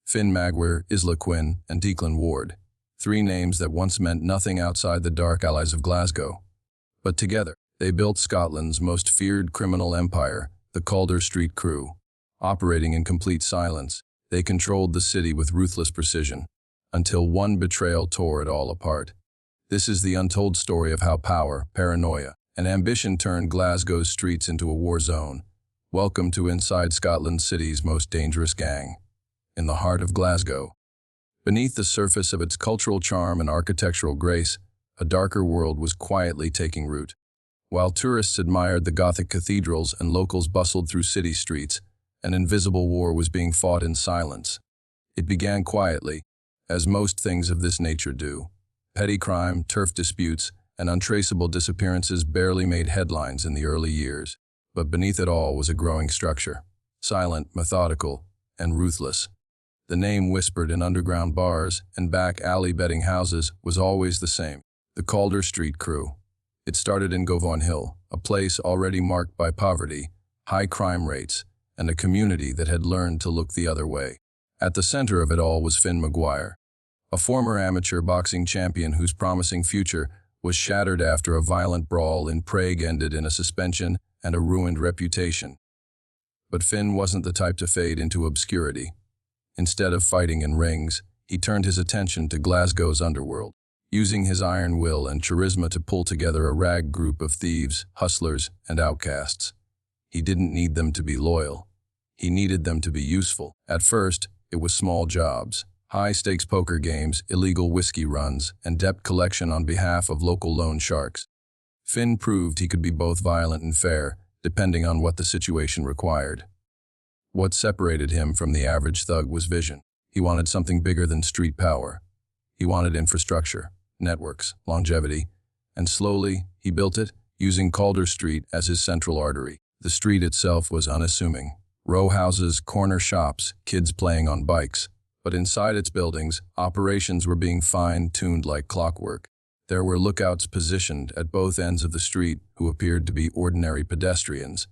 Finn Maguire, Isla Quinn, and Declan Ward. Three names that once meant nothing outside the dark alleys of Glasgow. But together, they built Scotland's most feared criminal empire, the Calder Street Crew. Operating in complete silence, they controlled the city with ruthless precision, until one betrayal tore it all apart. This is the untold story of how power, paranoia, and ambition turned Glasgow's streets into a war zone. Welcome to inside Scotland City's most dangerous gang. In the heart of Glasgow, beneath the surface of its cultural charm and architectural grace, a darker world was quietly taking root. While tourists admired the Gothic cathedrals and locals bustled through city streets, an invisible war was being fought in silence. It began quietly, as most things of this nature do. Petty crime, turf disputes, and untraceable disappearances barely made headlines in the early years. But beneath it all was a growing structure, silent, methodical, and ruthless. The name whispered in underground bars and back alley betting houses was always the same, the Calder Street Crew. It started in Govon Hill, a place already marked by poverty, high crime rates, and a community that had learned to look the other way. At the center of it all was Finn Maguire, a former amateur boxing champion whose promising future was shattered after a violent brawl in Prague ended in a suspension and a ruined reputation. But Finn wasn't the type to fade into obscurity. Instead of fighting in rings, he turned his attention to Glasgow's underworld, using his iron will and charisma to pull together a rag group of thieves, hustlers, and outcasts. He didn't need them to be loyal. He needed them to be useful. At first, it was small jobs, high-stakes poker games, illegal whiskey runs, and debt collection on behalf of local loan sharks. Finn proved he could be both violent and fair, depending on what the situation required. What separated him from the average thug was vision. He wanted something bigger than street power. He wanted infrastructure, networks, longevity, and slowly, he built it, using Calder Street as his central artery. The street itself was unassuming. Row houses, corner shops, kids playing on bikes. But inside its buildings, operations were being fine-tuned like clockwork. There were lookouts positioned at both ends of the street who appeared to be ordinary pedestrians.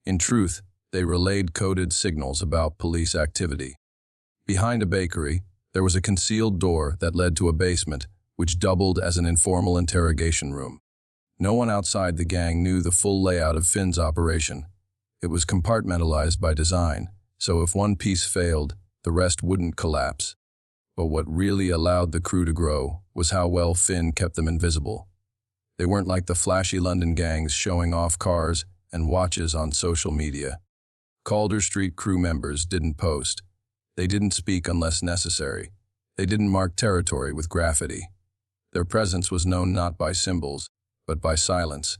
In truth, they relayed coded signals about police activity. Behind a bakery, there was a concealed door that led to a basement, which doubled as an informal interrogation room. No one outside the gang knew the full layout of Finn's operation. It was compartmentalized by design, so if one piece failed, the rest wouldn't collapse. But what really allowed the crew to grow was how well Finn kept them invisible. They weren't like the flashy London gangs showing off cars and watches on social media. Calder Street Crew members didn't post. They didn't speak unless necessary. They didn't mark territory with graffiti. Their presence was known not by symbols, but by silence.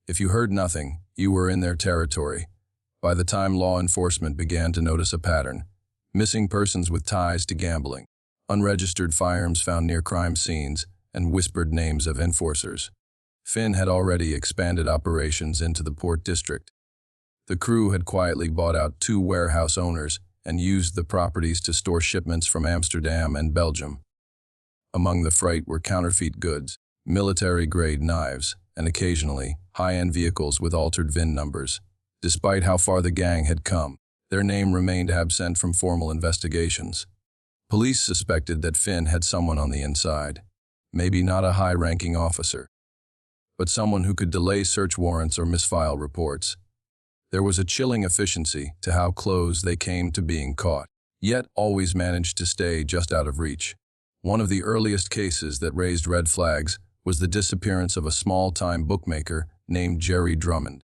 If you heard nothing, you were in their territory. By the time law enforcement began to notice a pattern, missing persons with ties to gambling, unregistered firearms found near crime scenes, and whispered names of enforcers, Finn had already expanded operations into the Port District. The crew had quietly bought out 2 warehouse owners and used the properties to store shipments from Amsterdam and Belgium. Among the freight were counterfeit goods, military-grade knives, and occasionally, high-end vehicles with altered VIN numbers. Despite how far the gang had come, their name remained absent from formal investigations. Police suspected that Finn had someone on the inside, maybe not a high-ranking officer, but someone who could delay search warrants or misfile reports. There was a chilling efficiency to how close they came to being caught, yet always managed to stay just out of reach. One of the earliest cases that raised red flags was the disappearance of a small-time bookmaker named Jerry Drummond.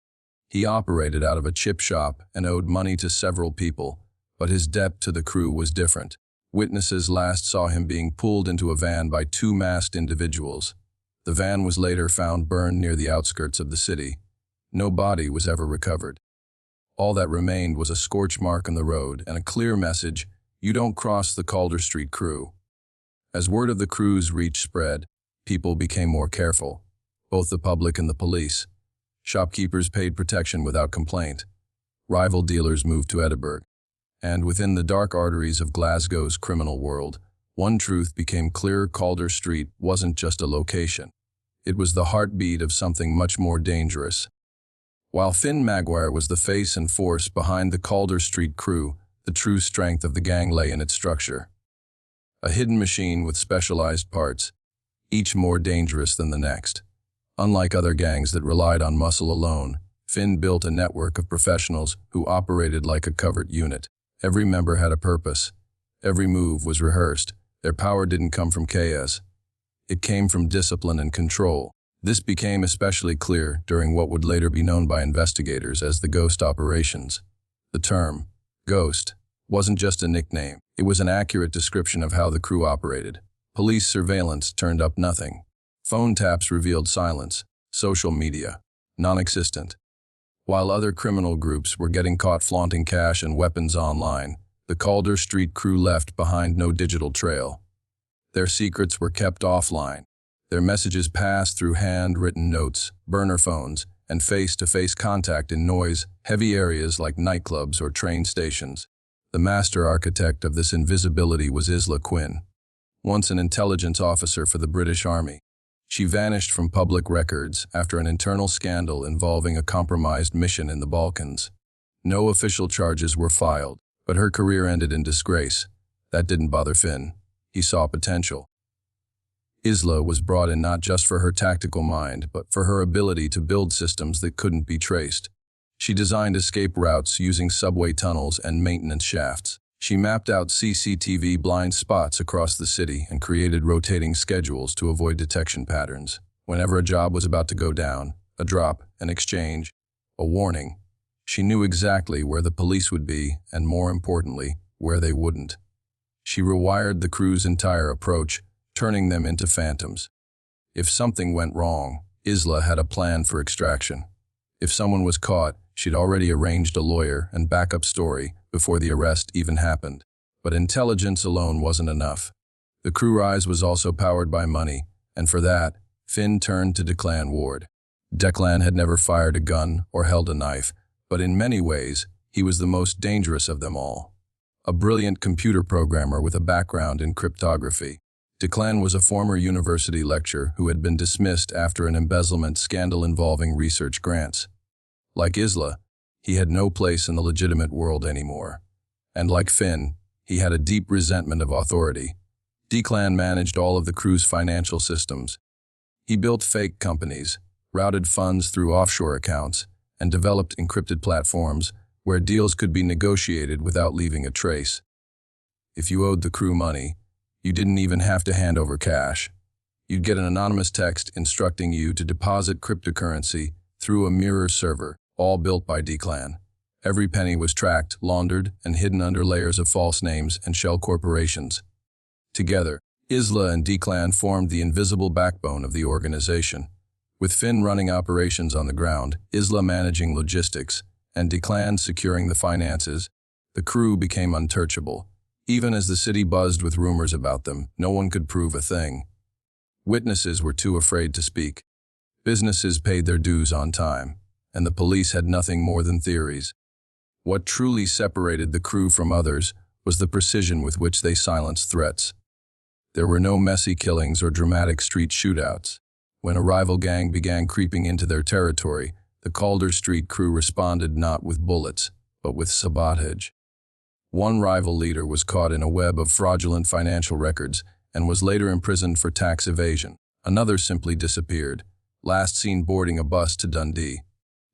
He operated out of a chip shop and owed money to several people, but his debt to the crew was different. Witnesses last saw him being pulled into a van by 2 masked individuals. The van was later found burned near the outskirts of the city. No body was ever recovered. All that remained was a scorch mark on the road and a clear message, "You don't cross the Calder Street Crew." As word of the crew's reach spread, people became more careful, both the public and the police. Shopkeepers paid protection without complaint. Rival dealers moved to Edinburgh. And within the dark arteries of Glasgow's criminal world, one truth became clear: Calder Street wasn't just a location. It was the heartbeat of something much more dangerous. While Finn Maguire was the face and force behind the Calder Street Crew, The true strength of the gang lay in its structure. A hidden machine with specialized parts, each more dangerous than the next. Unlike other gangs that relied on muscle alone, Finn built a network of professionals who operated like a covert unit. Every member had a purpose. Every move was rehearsed. Their power didn't come from chaos. It came from discipline and control. This became especially clear during what would later be known by investigators as the ghost operations. The term, ghost, wasn't just a nickname. It was an accurate description of how the crew operated. Police surveillance turned up nothing. Phone taps revealed silence. Social media, non-existent. While other criminal groups were getting caught flaunting cash and weapons online, the Calder Street Crew left behind no digital trail. Their secrets were kept offline. Their messages passed through handwritten notes, burner phones, and face-to-face contact in noise-heavy areas like nightclubs or train stations. The master architect of this invisibility was Isla Quinn, once an intelligence officer for the British Army. She vanished from public records after an internal scandal involving a compromised mission in the Balkans. No official charges were filed, but her career ended in disgrace. That didn't bother Finn. He saw potential. Isla was brought in not just for her tactical mind, but for her ability to build systems that couldn't be traced. She designed escape routes using subway tunnels and maintenance shafts. She mapped out CCTV blind spots across the city and created rotating schedules to avoid detection patterns. Whenever a job was about to go down, a drop, an exchange, a warning, she knew exactly where the police would be and, more importantly, where they wouldn't. She rewired the crew's entire approach, turning them into phantoms. If something went wrong, Isla had a plan for extraction. If someone was caught, she'd already arranged a lawyer and backup story before the arrest even happened. But intelligence alone wasn't enough. The crew rise was also powered by money, and for that, Finn turned to Declan Ward. Declan had never fired a gun or held a knife, but in many ways, he was the most dangerous of them all. A brilliant computer programmer with a background in cryptography, Declan was a former university lecturer who had been dismissed after an embezzlement scandal involving research grants. Like Isla, he had no place in the legitimate world anymore. And like Finn, he had a deep resentment of authority. Declan managed all of the crew's financial systems. He built fake companies, routed funds through offshore accounts, and developed encrypted platforms where deals could be negotiated without leaving a trace. If you owed the crew money, you didn't even have to hand over cash. You'd get an anonymous text instructing you to deposit cryptocurrency through a mirror server, all built by Declan. Every penny was tracked, laundered, and hidden under layers of false names and shell corporations. Together, Isla and Declan formed the invisible backbone of the organization. With Finn running operations on the ground, Isla managing logistics, and Declan securing the finances, the crew became untouchable. Even as the city buzzed with rumors about them, no one could prove a thing. Witnesses were too afraid to speak. Businesses paid their dues on time, and the police had nothing more than theories. What truly separated the crew from others was the precision with which they silenced threats. There were no messy killings or dramatic street shootouts. When a rival gang began creeping into their territory, the Calder Street Crew responded not with bullets, but with sabotage. One rival leader was caught in a web of fraudulent financial records and was later imprisoned for tax evasion. Another simply disappeared, last seen boarding a bus to Dundee.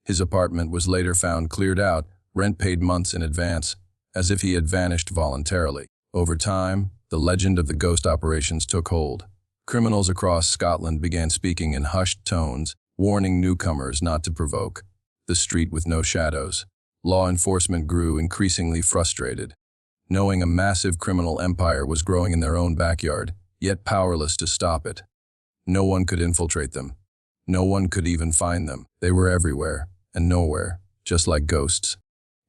His apartment was later found cleared out, rent paid months in advance, as if he had vanished voluntarily. Over time, the legend of the ghost operations took hold. Criminals across Scotland began speaking in hushed tones, warning newcomers not to provoke the street with no shadows. Law enforcement grew increasingly frustrated, knowing a massive criminal empire was growing in their own backyard, yet powerless to stop it. No one could infiltrate them. No one could even find them. They were everywhere and nowhere, just like ghosts.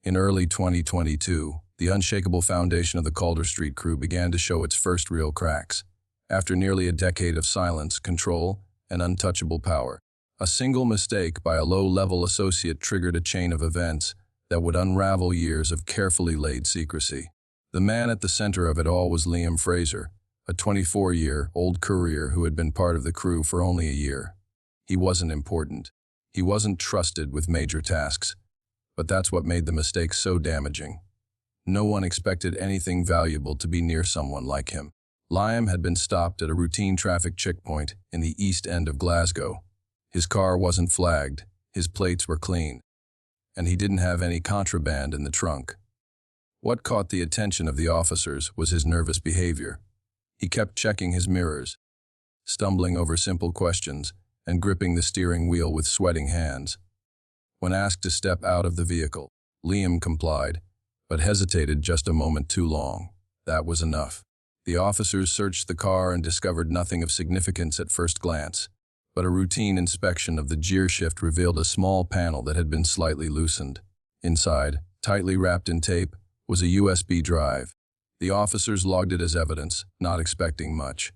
In early 2022, the unshakable foundation of the Calder Street Crew began to show its first real cracks. After nearly a decade of silence, control, and untouchable power, a single mistake by a low-level associate triggered a chain of events that would unravel years of carefully laid secrecy. The man at the center of it all was Liam Fraser, a 24-year-old courier who had been part of the crew for only a year. He wasn't important. He wasn't trusted with major tasks. But that's what made the mistake so damaging. No one expected anything valuable to be near someone like him. Liam had been stopped at a routine traffic checkpoint in the east end of Glasgow. His car wasn't flagged, his plates were clean, and he didn't have any contraband in the trunk. What caught the attention of the officers was his nervous behavior. He kept checking his mirrors, stumbling over simple questions, and gripping the steering wheel with sweating hands. When asked to step out of the vehicle, Liam complied, but hesitated just a moment too long. That was enough. The officers searched the car and discovered nothing of significance at first glance, but a routine inspection of the gear shift revealed a small panel that had been slightly loosened. Inside, tightly wrapped in tape, was a USB drive. The officers logged it as evidence, not expecting much.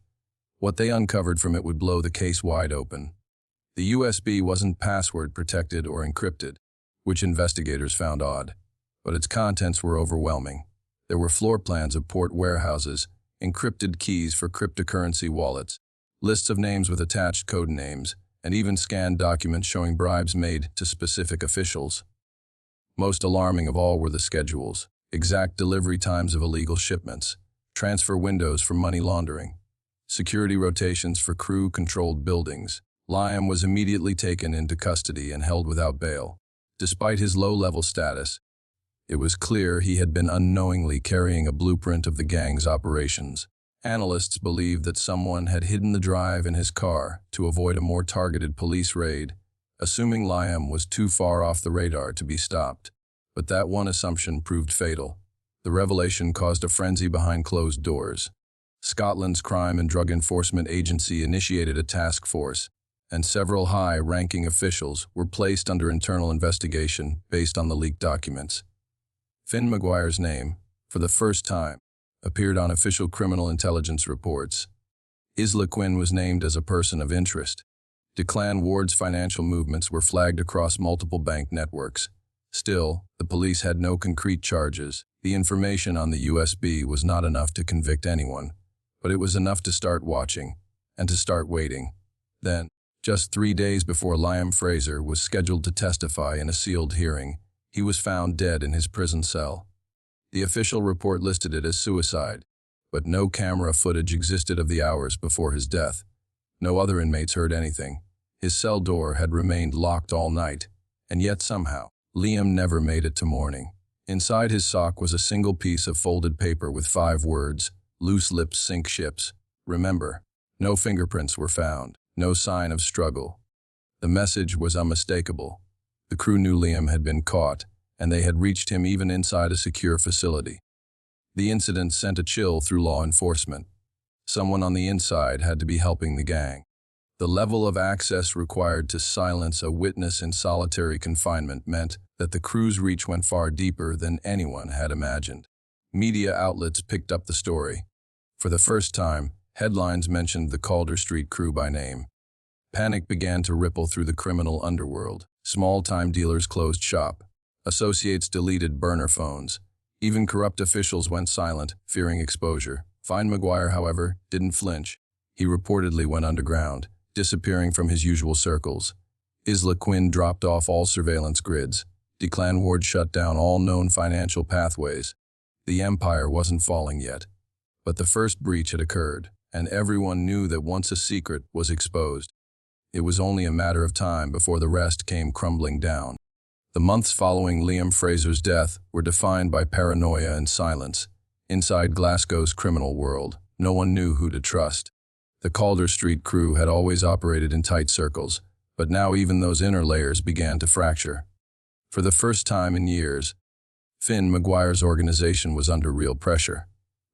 What they uncovered from it would blow the case wide open. The USB wasn't password protected or encrypted, which investigators found odd, but its contents were overwhelming. There were floor plans of port warehouses, encrypted keys for cryptocurrency wallets, lists of names with attached code names, and even scanned documents showing bribes made to specific officials. Most alarming of all were the schedules, exact delivery times of illegal shipments, transfer windows for money laundering, security rotations for crew-controlled buildings. Liam was immediately taken into custody and held without bail. Despite his low-level status, it was clear he had been unknowingly carrying a blueprint of the gang's operations. Analysts believed that someone had hidden the drive in his car to avoid a more targeted police raid, assuming Liam was too far off the radar to be stopped. But that one assumption proved fatal. The revelation caused a frenzy behind closed doors. Scotland's Crime and Drug Enforcement Agency initiated a task force, and several high-ranking officials were placed under internal investigation based on the leaked documents. Finn Maguire's name, for the first time, appeared on official criminal intelligence reports. Isla Quinn was named as a person of interest. Declan Ward's financial movements were flagged across multiple bank networks. Still, the police had no concrete charges. The information on the USB was not enough to convict anyone, but it was enough to start watching, and to start waiting. Then, just 3 days before Liam Fraser was scheduled to testify in a sealed hearing, he was found dead in his prison cell. The official report listed it as suicide, but no camera footage existed of the hours before his death. No other inmates heard anything. His cell door had remained locked all night, and yet somehow, Liam never made it to morning. Inside his sock was a single piece of folded paper with 5 words, "Loose lips sink ships. Remember." No fingerprints were found, no sign of struggle. The message was unmistakable. The crew knew Liam had been caught, and they had reached him even inside a secure facility. The incident sent a chill through law enforcement. Someone on the inside had to be helping the gang. The level of access required to silence a witness in solitary confinement meant that the crew's reach went far deeper than anyone had imagined. Media outlets picked up the story. For the first time, headlines mentioned the Calder Street Crew by name. Panic began to ripple through the criminal underworld. Small-time dealers closed shop. Associates deleted burner phones. Even corrupt officials went silent, fearing exposure. Finn Maguire, however, didn't flinch. He reportedly went underground, disappearing from his usual circles. Isla Quinn dropped off all surveillance grids. Declan Ward shut down all known financial pathways. The empire wasn't falling yet. But the first breach had occurred, and everyone knew that once a secret was exposed, it was only a matter of time before the rest came crumbling down. The months following Liam Fraser's death were defined by paranoia and silence. Inside Glasgow's criminal world, no one knew who to trust. The Calder Street Crew had always operated in tight circles, but now even those inner layers began to fracture. For the first time in years, Finn Maguire's organization was under real pressure.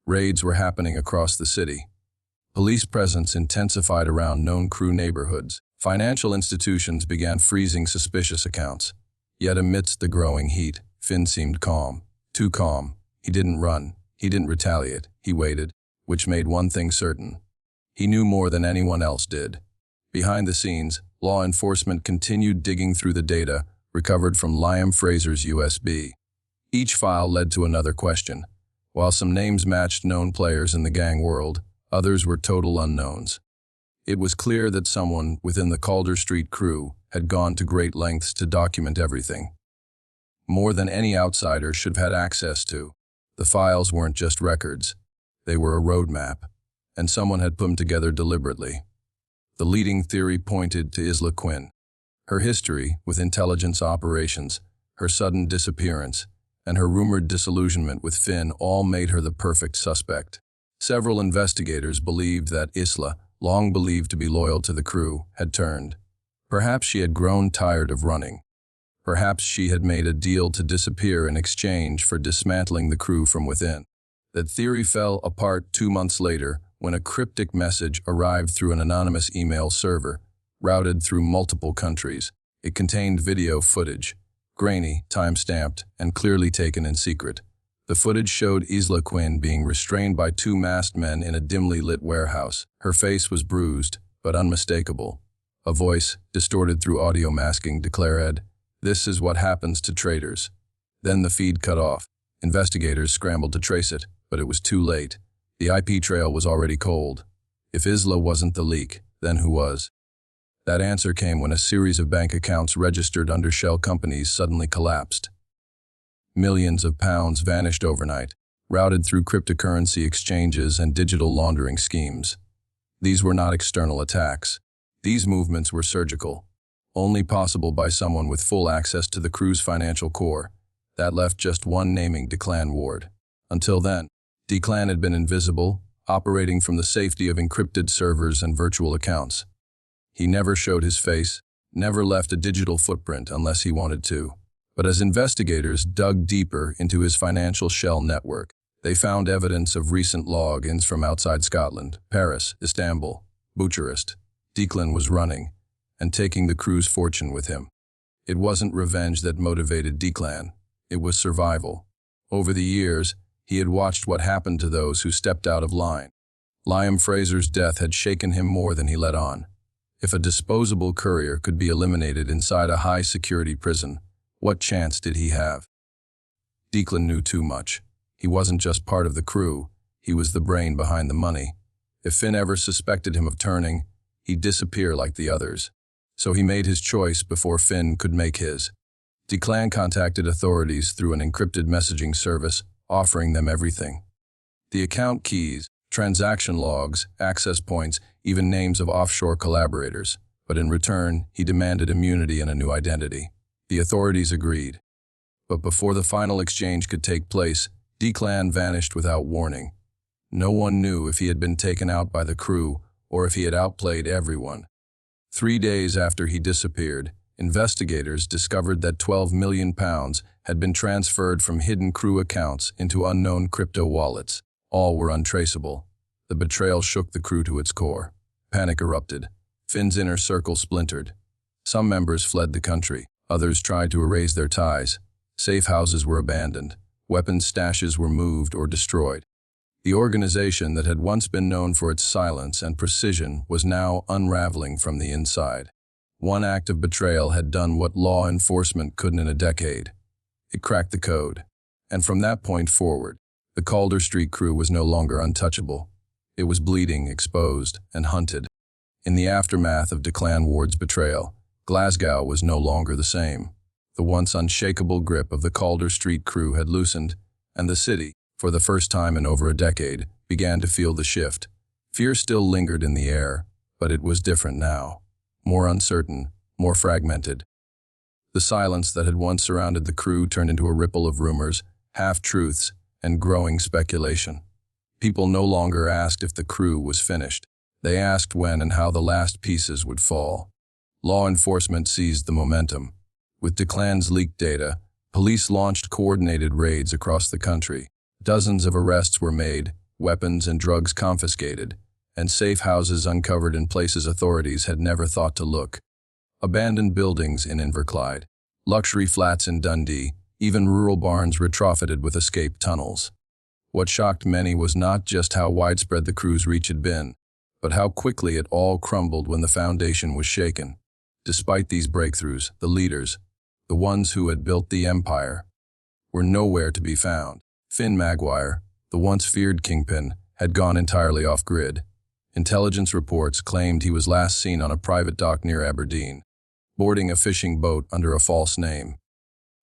Raids were happening across the city. Police presence intensified around known crew neighborhoods. Financial institutions began freezing suspicious accounts. Yet amidst the growing heat, Finn seemed calm. Too calm. He didn't run. He didn't retaliate. He waited, which made one thing certain. He knew more than anyone else did. Behind the scenes, law enforcement continued digging through the data recovered from Liam Fraser's USB. Each file led to another question. While some names matched known players in the gang world, others were total unknowns. It was clear that someone within the Calder Street Crew had gone to great lengths to document everything. More than any outsider should have had access to. The files weren't just records. They were a roadmap, and someone had put them together deliberately. The leading theory pointed to Isla Quinn. Her history with intelligence operations, her sudden disappearance, and her rumored disillusionment with Finn all made her the perfect suspect. Several investigators believed that Isla, long believed to be loyal to the crew, had turned. Perhaps she had grown tired of running. Perhaps she had made a deal to disappear in exchange for dismantling the crew from within. That theory fell apart 2 months later when a cryptic message arrived through an anonymous email server, routed through multiple countries. It contained video footage, grainy, time-stamped, and clearly taken in secret. The footage showed Isla Quinn being restrained by 2 masked men in a dimly lit warehouse. Her face was bruised, but unmistakable. A voice, distorted through audio masking, declared, "This is what happens to traitors." Then the feed cut off. Investigators scrambled to trace it, but it was too late. The IP trail was already cold. If Isla wasn't the leak, then who was? That answer came when a series of bank accounts registered under shell companies suddenly collapsed. Millions of pounds vanished overnight, routed through cryptocurrency exchanges and digital laundering schemes. These were not external attacks. These movements were surgical, only possible by someone with full access to the crew's financial core. That left just one naming Declan Ward. Until then, Declan had been invisible, operating from the safety of encrypted servers and virtual accounts. He never showed his face, never left a digital footprint unless he wanted to. But as investigators dug deeper into his financial shell network, they found evidence of recent log-ins from outside Scotland, Paris, Istanbul, Bucharest. Declan was running, and taking the crew's fortune with him. It wasn't revenge that motivated Declan. It was survival. Over the years, he had watched what happened to those who stepped out of line. Liam Fraser's death had shaken him more than he let on. If a disposable courier could be eliminated inside a high-security prison, what chance did he have? Declan knew too much. He wasn't just part of the crew, he was the brain behind the money. If Finn ever suspected him of turning, he'd disappear like the others. So he made his choice before Finn could make his. Declan contacted authorities through an encrypted messaging service, offering them everything. The account keys, transaction logs, access points, even names of offshore collaborators. But in return, he demanded immunity and a new identity. The authorities agreed. But before the final exchange could take place, Declan vanished without warning. No one knew if he had been taken out by the crew or if he had outplayed everyone. 3 days after he disappeared, investigators discovered that £12 million had been transferred from hidden crew accounts into unknown crypto wallets. All were untraceable. The betrayal shook the crew to its core. Panic erupted. Finn's inner circle splintered. Some members fled the country. Others tried to erase their ties. Safe houses were abandoned. Weapons stashes were moved or destroyed. The organization that had once been known for its silence and precision was now unraveling from the inside. One act of betrayal had done what law enforcement couldn't in a decade. It cracked the code. And from that point forward, the Calder Street Crew was no longer untouchable. It was bleeding, exposed, and hunted. In the aftermath of Declan Ward's betrayal, Glasgow was no longer the same. The once unshakable grip of the Calder Street Crew had loosened, and the city, for the first time in over a decade, began to feel the shift. Fear still lingered in the air, but it was different now. More uncertain, more fragmented. The silence that had once surrounded the crew turned into a ripple of rumors, half-truths, and growing speculation. People no longer asked if the crew was finished. They asked when and how the last pieces would fall. Law enforcement seized the momentum. With Declan's leaked data, police launched coordinated raids across the country. Dozens of arrests were made, weapons and drugs confiscated, and safe houses uncovered in places authorities had never thought to look. Abandoned buildings in Inverclyde, luxury flats in Dundee, even rural barns retrofitted with escape tunnels. What shocked many was not just how widespread the crew's reach had been, but how quickly it all crumbled when the foundation was shaken. Despite these breakthroughs, the leaders, the ones who had built the empire, were nowhere to be found. Finn Maguire, the once feared kingpin, had gone entirely off-grid. Intelligence reports claimed he was last seen on a private dock near Aberdeen, boarding a fishing boat under a false name.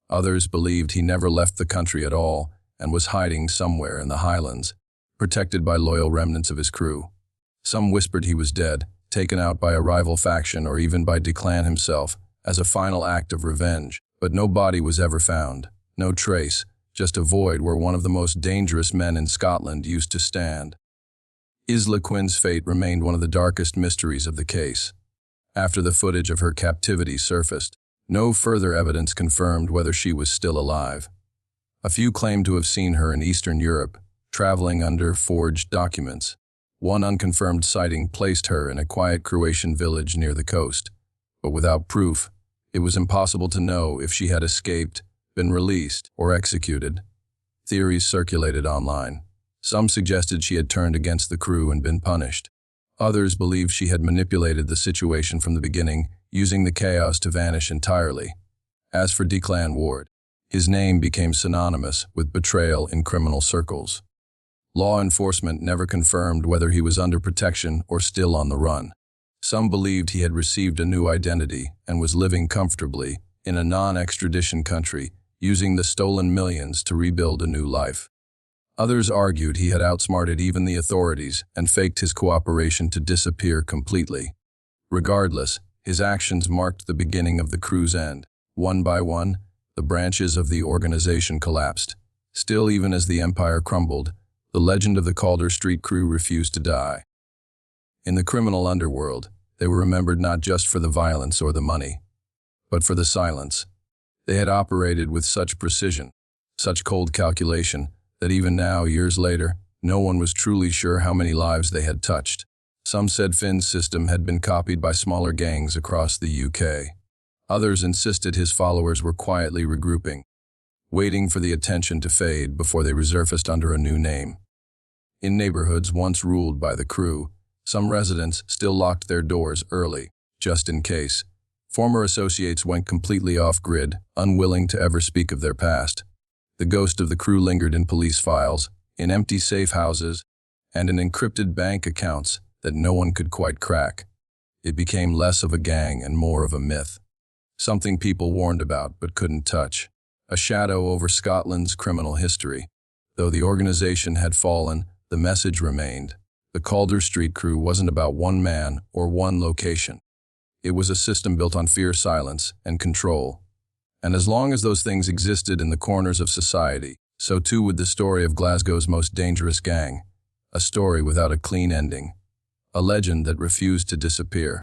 Others believed he never left the country at all, and was hiding somewhere in the Highlands, protected by loyal remnants of his crew. Some whispered he was dead, taken out by a rival faction or even by Declan himself, as a final act of revenge. But no body was ever found, no trace, just a void where one of the most dangerous men in Scotland used to stand. Isla Quinn's fate remained one of the darkest mysteries of the case. After the footage of her captivity surfaced, no further evidence confirmed whether she was still alive. A few claimed to have seen her in Eastern Europe, traveling under forged documents. One unconfirmed sighting placed her in a quiet Croatian village near the coast, but without proof, it was impossible to know if she had escaped, been released, or executed. Theories circulated online. Some suggested she had turned against the crew and been punished. Others believed she had manipulated the situation from the beginning, using the chaos to vanish entirely. As for Declan Ward, his name became synonymous with betrayal in criminal circles. Law enforcement never confirmed whether he was under protection or still on the run. Some believed he had received a new identity and was living comfortably in a non-extradition country, using the stolen millions to rebuild a new life. Others argued he had outsmarted even the authorities and faked his cooperation to disappear completely. Regardless, his actions marked the beginning of the crew's end. One by one, the branches of the organization collapsed. Still, even as the empire crumbled, the legend of the Calder Street Crew refused to die. In the criminal underworld, they were remembered not just for the violence or the money, but for the silence. They had operated with such precision, such cold calculation, that even now, years later, no one was truly sure how many lives they had touched. Some said Finn's system had been copied by smaller gangs across the UK. Others insisted his followers were quietly regrouping, waiting for the attention to fade before they resurfaced under a new name. In neighborhoods once ruled by the crew, some residents still locked their doors early, just in case. Former associates went completely off-grid, unwilling to ever speak of their past. The ghost of the crew lingered in police files, in empty safe houses, and in encrypted bank accounts that no one could quite crack. It became less of a gang and more of a myth. Something people warned about but couldn't touch. A shadow over Scotland's criminal history. Though the organization had fallen, the message remained. The Calder Street Crew wasn't about one man or one location. It was a system built on fear, silence, and control. And as long as those things existed in the corners of society, so too would the story of Glasgow's most dangerous gang. A story without a clean ending. A legend that refused to disappear.